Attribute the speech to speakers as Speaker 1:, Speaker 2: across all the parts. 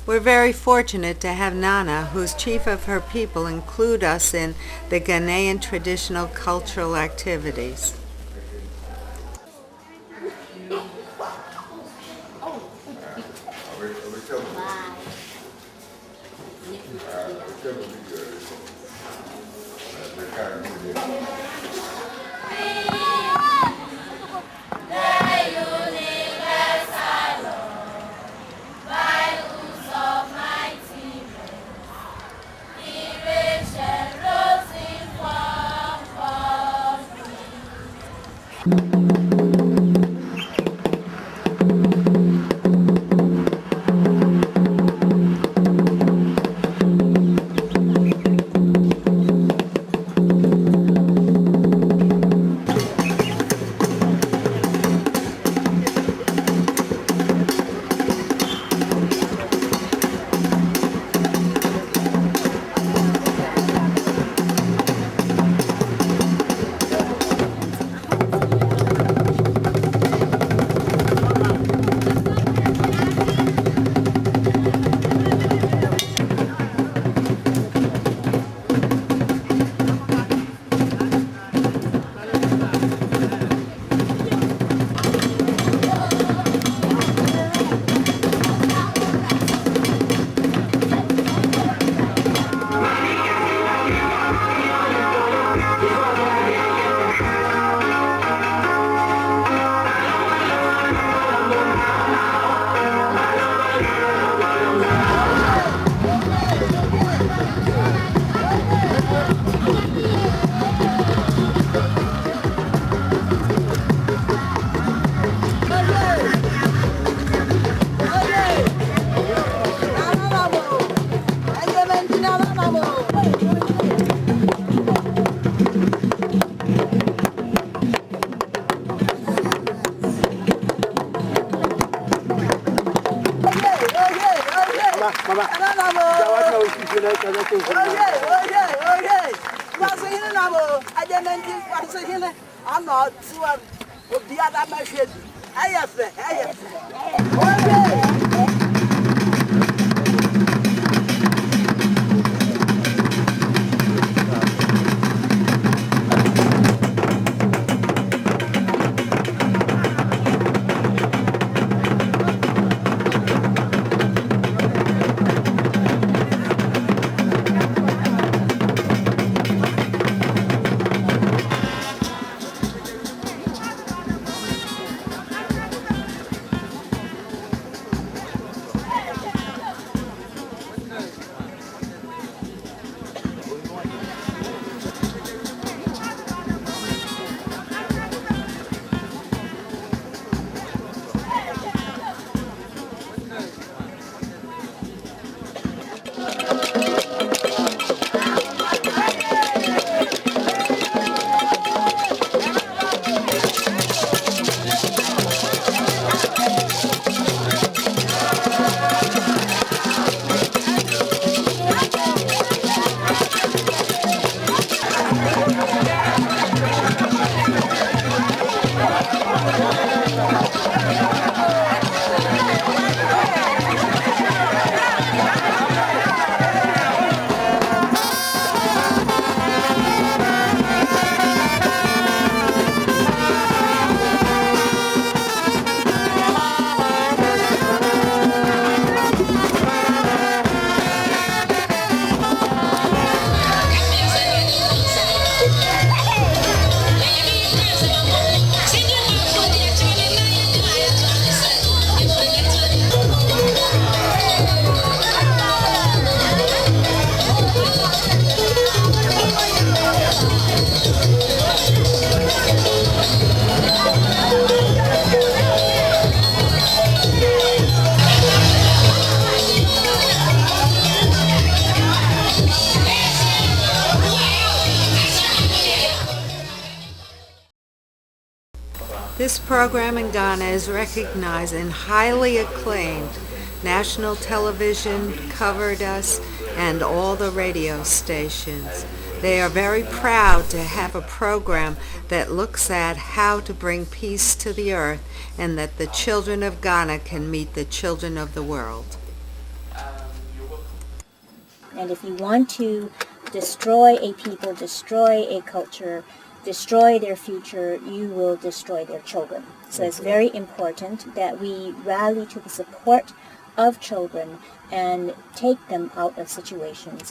Speaker 1: We're very fortunate to have Nana, who's chief of her people, include us in the Ghanaian traditional cultural activities. This program in Ghana is recognized and highly acclaimed. National television covered us and all the radio stations. They are very proud to have a program that looks at how to bring peace to the earth and that the children of Ghana can meet the children of the world.
Speaker 2: And if you want to destroy a people, destroy a culture, destroy their future, you will destroy their children. So it's very important that we rally to the support of children and take them out of situations.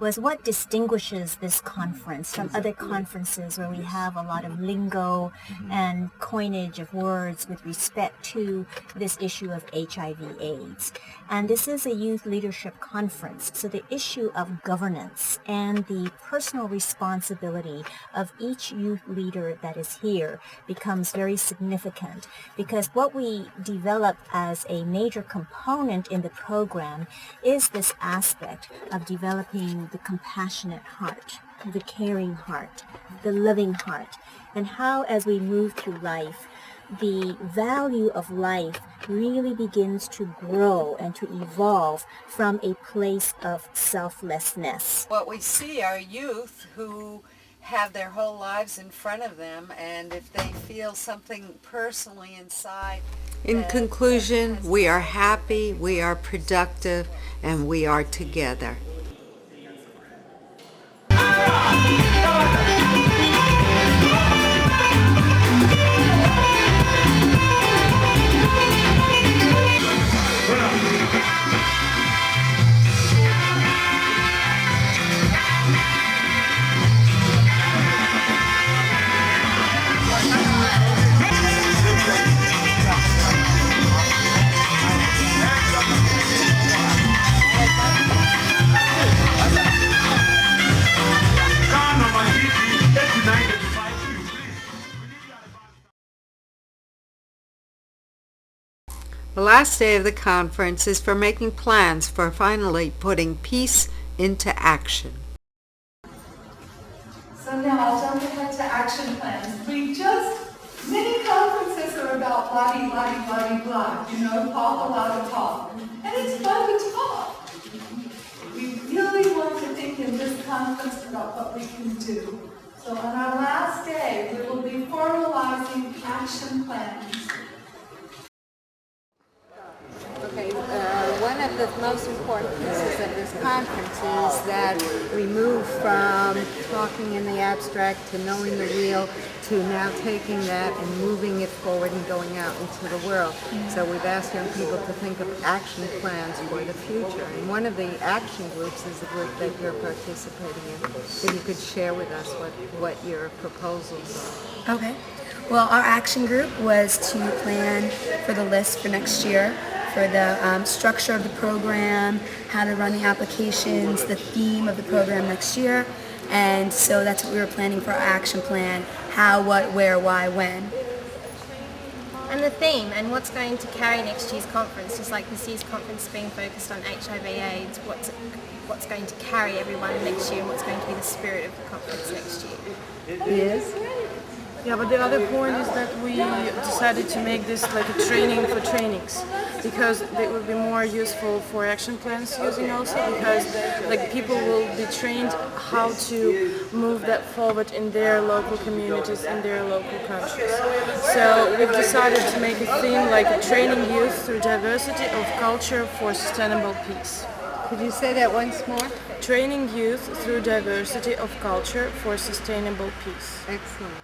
Speaker 2: Was what distinguishes this conference from other conferences where we have a lot of lingo and coinage of words with respect to this issue of HIV/AIDS. And this is a youth leadership conference, so the issue of governance and the personal responsibility of each youth leader that is here becomes very significant, because what we develop as a major component in the program is this aspect of developing the compassionate heart, the caring heart, the loving heart, and how as we move through life, the value of life really begins to grow and to evolve from a place of selflessness.
Speaker 1: What we see are youth who have their whole lives in front of them, and if they feel something personally inside. In conclusion, we are happy, we are productive, and we are together. The last day of the conference is for making plans for finally putting peace into action.
Speaker 3: So now I'll jump ahead to action plans. Many conferences are about blah, blah, blah, blah, talk a lot of talk. And it's fun to talk. We really want to think in this conference about what we can do. So on our last day, we will be formalizing action plans.
Speaker 1: Okay, one of the most important pieces of this conference is that we move from talking in the abstract to knowing the real to now taking that and moving it forward and going out into the world. So we've asked young people to think of action plans for the future. And one of the action groups is the group that you're participating in. If you could share with us what your proposals are.
Speaker 4: Okay. Well, our action group was to plan for the list for next year, for the structure of the program, how to run the applications, the theme of the program next year. And so that's what we were planning for our action plan: how, what, where, why, when.
Speaker 5: And the theme and what's going to carry next year's conference, just like this year's conference being focused on HIV/AIDS, what's going to carry everyone next year and what's going to be the spirit of the conference next year.
Speaker 1: Yes?
Speaker 6: Yeah, but the other point is that we decided to make this like a training for trainings, because it would be more useful for action plans using also, because like people will be trained how to move that forward in their local communities, in their local countries. So we've decided to make a theme like a training youth through diversity of culture for sustainable peace.
Speaker 1: Could you say that once more?
Speaker 6: Training youth through diversity of culture for sustainable peace.
Speaker 1: Excellent.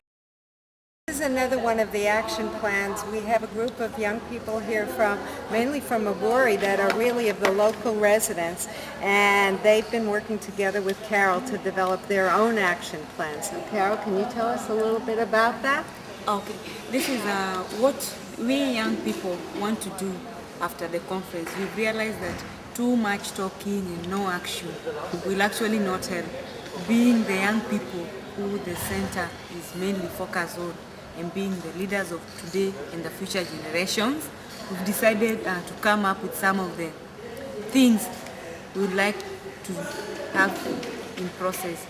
Speaker 1: This is another one of the action plans. We have a group of young people here mainly from Awori, that are really of the local residents, and they've been working together with Carol to develop their own action plans. So Carol, can you tell us a little bit about that?
Speaker 7: Okay, this is what we young people want to do after the conference. We realize that too much talking and no action will actually not help. Being the young people who the center is mainly focused on, and being the leaders of today and the future generations, we've decided to come up with some of the things we would like to have in process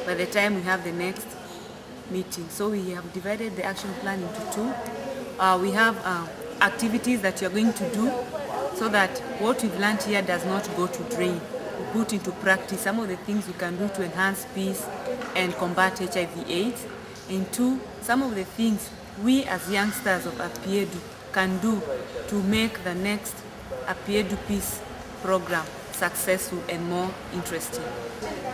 Speaker 7: by the time we have the next meeting. So we have divided the action plan into two. We have activities that you're going to do so that what we've learned here does not go to drain. We put into practice some of the things we can do to enhance peace and combat HIV/AIDS. And two, some of the things we as youngsters of Apeadu can do to make the next Apeadu Peace program successful and more interesting.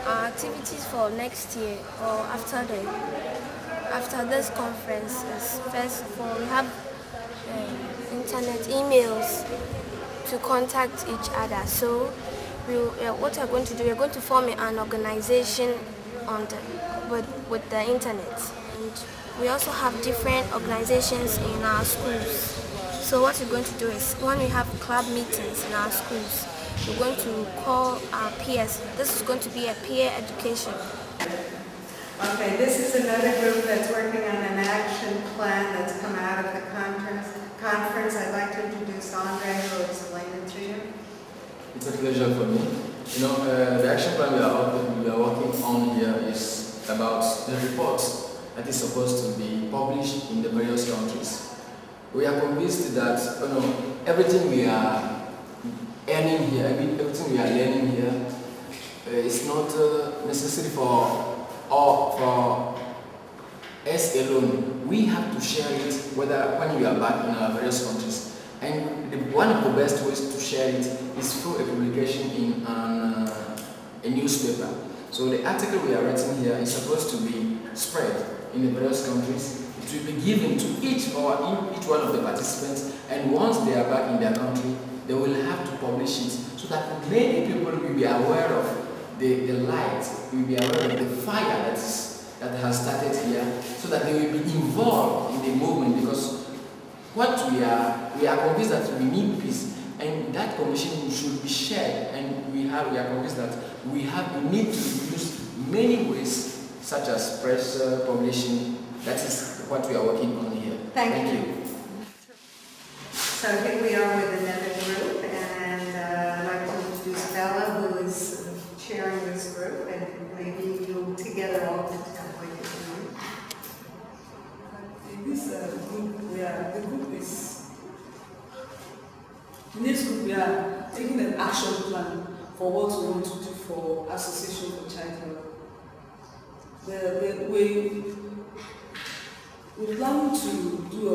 Speaker 8: Our activities for next year or after this conference is, first of all, we have internet emails to contact each other. So what we're going to do, we're going to form an organization with the internet. And we also have different organizations in our schools. So what we're going to do is, when we have club meetings in our schools, we're going to call our peers. This is going to be a peer education.
Speaker 1: Okay, this is another group that's working on an action plan that's come out of the conference. I'd like to introduce Andre, who will explain it to you.
Speaker 9: It's a pleasure for me. The action plan we are working on here is about the report that is supposed to be published in the various countries. We are convinced that everything we are earning here, everything we are learning here, is not necessary for us alone. We have to share it when we are back in our various countries. And one of the best ways to share it is through a publication in a newspaper. So the article we are writing here is supposed to be spread in the various countries. It will be given to each one of the participants, and once they are back in their country, they will have to publish it so that many people will be aware of the light, will be aware of the fire that has started here, so that they will be involved in the movement, because what we are convinced that we need peace, and that commission should be shared, and we are convinced that we need to use many ways, such as press, publishing. That is what we are working on here.
Speaker 1: Thank you. So here we are with another group, and I'd like to introduce Bella, who is chairing this group, and maybe you together all can tell what you're doing.
Speaker 10: In this group, we are taking an action plan for what we want to do for Association for Child Health. We plan to do a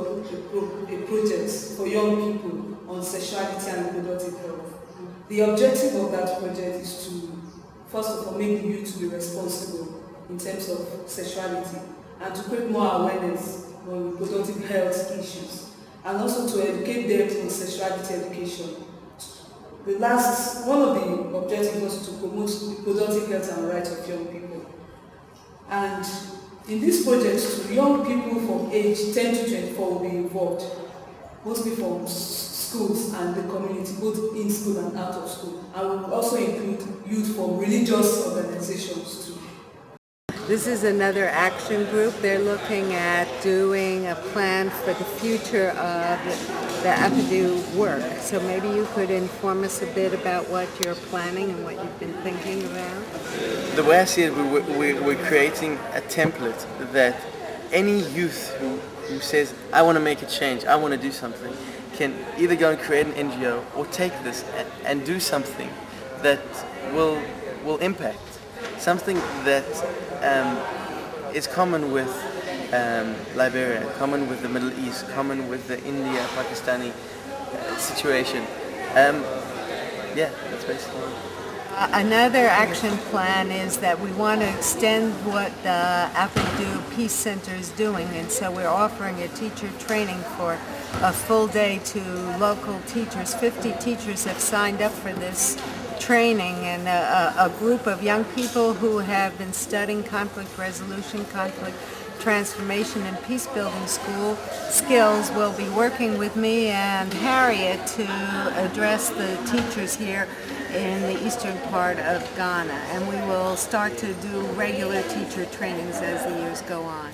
Speaker 10: project for young people on sexuality and reproductive health. The objective of that project is to, first of all, make the youth to be responsible in terms of sexuality, and to create more awareness on reproductive health issues, and also to educate them on sexuality education. One of the objectives was to promote reproductive health and rights of young people. And in this project, young people from age 10 to 24 will be involved, mostly from schools and the community, both in school and out of school. And we will also include youth from religious organizations too.
Speaker 1: This is another action group. They're looking at doing a plan for the future of the Apeadu work. So maybe you could inform us a bit about what you're planning and what you've been thinking about.
Speaker 11: The way I see it, we're creating a template that any youth who says, I want to make a change, I want to do something, can either go and create an NGO or take this and do something that will impact. Something that is common with Liberia, common with the Middle East, common with the India-Pakistani situation. That's basically it.
Speaker 1: Another action plan is that we want to extend what the Apeadu Peace Center is doing, and so we're offering a teacher training for a full day to local teachers. 50 teachers have signed up for this training, and a group of young people who have been studying conflict resolution, conflict transformation, and peace-building skills will be working with me and Harriet to address the teachers here in the eastern part of Ghana, and we will start to do regular teacher trainings as the years go on.